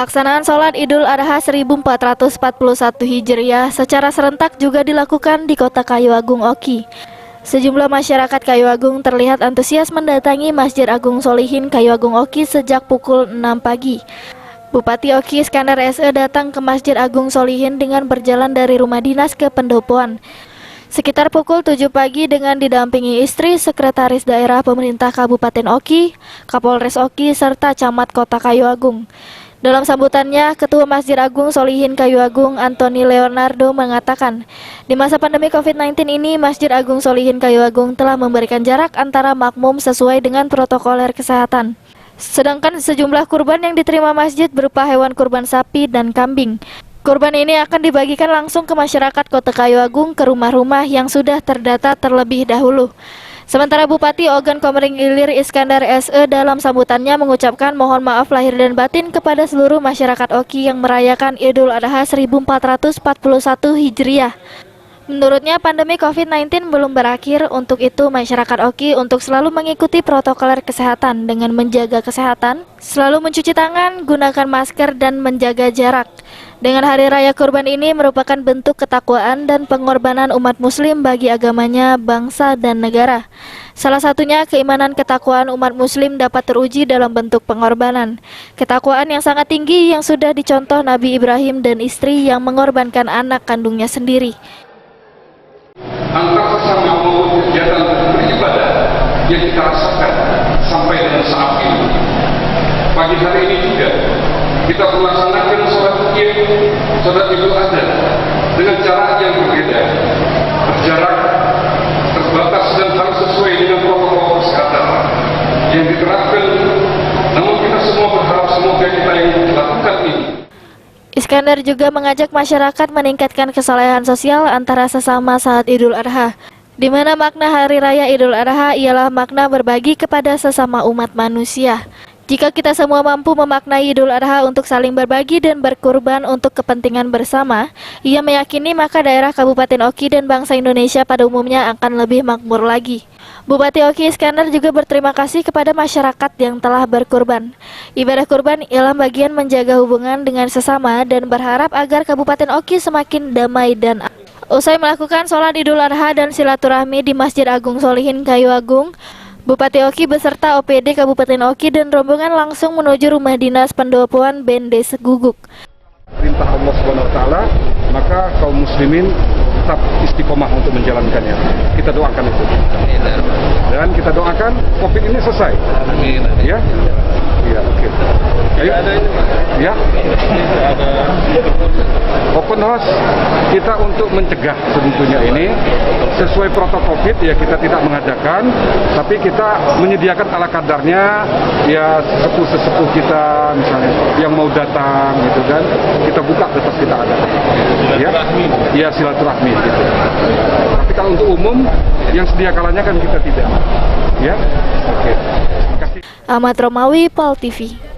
Pelaksanaan sholat Idul Adha 1441 Hijriah secara serentak juga dilakukan di Kota Kayu Agung Oki. Sejumlah masyarakat Kayu Agung terlihat antusias mendatangi Masjid Agung Sholihin Kayu Agung Oki sejak pukul 6 pagi. Bupati Oki Iskandar SE datang ke Masjid Agung Sholihin dengan berjalan dari rumah dinas ke pendopoan. Sekitar pukul 7 pagi dengan didampingi istri, Sekretaris Daerah Pemerintah Kabupaten Oki, Kapolres Oki, serta Camat Kota Kayu Agung. Dalam sambutannya, Ketua Masjid Agung Sholihin Kayu Agung, Antoni Leonardo, mengatakan, di masa pandemi COVID-19 ini, Masjid Agung Sholihin Kayu Agung telah memberikan jarak antara makmum sesuai dengan protokoler kesehatan. Sedangkan sejumlah kurban yang diterima masjid berupa hewan kurban sapi dan kambing. Kurban ini akan dibagikan langsung ke masyarakat Kota Kayu Agung ke rumah-rumah yang sudah terdata terlebih dahulu. Sementara Bupati Ogan Komering Ilir Iskandar SE dalam sambutannya mengucapkan mohon maaf lahir dan batin kepada seluruh masyarakat Oki yang merayakan Idul Adha 1441 Hijriah. Menurutnya pandemi COVID-19 belum berakhir, untuk itu masyarakat Oki untuk selalu mengikuti protokoler kesehatan dengan menjaga kesehatan, selalu mencuci tangan, gunakan masker dan menjaga jarak. Dengan hari raya kurban ini merupakan bentuk ketakwaan dan pengorbanan umat muslim bagi agamanya, bangsa dan negara. Salah satunya keimanan ketakwaan umat muslim dapat teruji dalam bentuk pengorbanan. Ketakwaan yang sangat tinggi yang sudah dicontoh Nabi Ibrahim dan istri yang mengorbankan anak kandungnya sendiri. Antara sesama maupun kegiatan beribadah yang kita rasakan sampai dengan saat ini. Pagi hari ini juga kita melaksanakan sholat Id, sholat Idul Adha dengan cara yang berbeda, berjarak, terbatas dan harus sesuai dengan protokol kesehatan yang diterapkan. Namun kita semua berharap semoga kita yang melakukan ini. Iskandar juga mengajak masyarakat meningkatkan kesalehan sosial antara sesama saat Idul Adha, di mana makna Hari Raya Idul Adha ialah makna berbagi kepada sesama umat manusia. Jika kita semua mampu memaknai Idul Adha untuk saling berbagi dan berkurban untuk kepentingan bersama, ia meyakini maka daerah Kabupaten Oki dan bangsa Indonesia pada umumnya akan lebih makmur lagi. Bupati Oki Iskandar juga berterima kasih kepada masyarakat yang telah berkurban. Ibadah kurban ialah bagian menjaga hubungan dengan sesama dan berharap agar Kabupaten Oki semakin damai dan usai melakukan sholat Idul Adha dan silaturahmi di Masjid Agung Sholihin Kayu Agung, Bupati Oki beserta OPD Kabupaten Oki dan rombongan langsung menuju rumah dinas pendopoan BND Seguguk. Perintah Allah SWT, maka kaum muslimin tetap istiqomah untuk menjalankannya. Kita doakan itu. Dan kita doakan COVID ini selesai. Amin. Ya? Iya, oke. Ayo. Ya. Open house kita untuk mencegah sebetulnya ini sesuai protokol COVID, ya kita tidak mengadakan, tapi kita menyediakan ala kadarnya, ya sesepuh kita misalnya yang mau datang gitu kan, kita buka tetap kita ada. Ya, ya silaturahmi gitu. Tapi kalau untuk umum yang sedia kalanya kan kita tidak. Ya, oke. Terima kasih. Ahmad Romawi, PAL TV.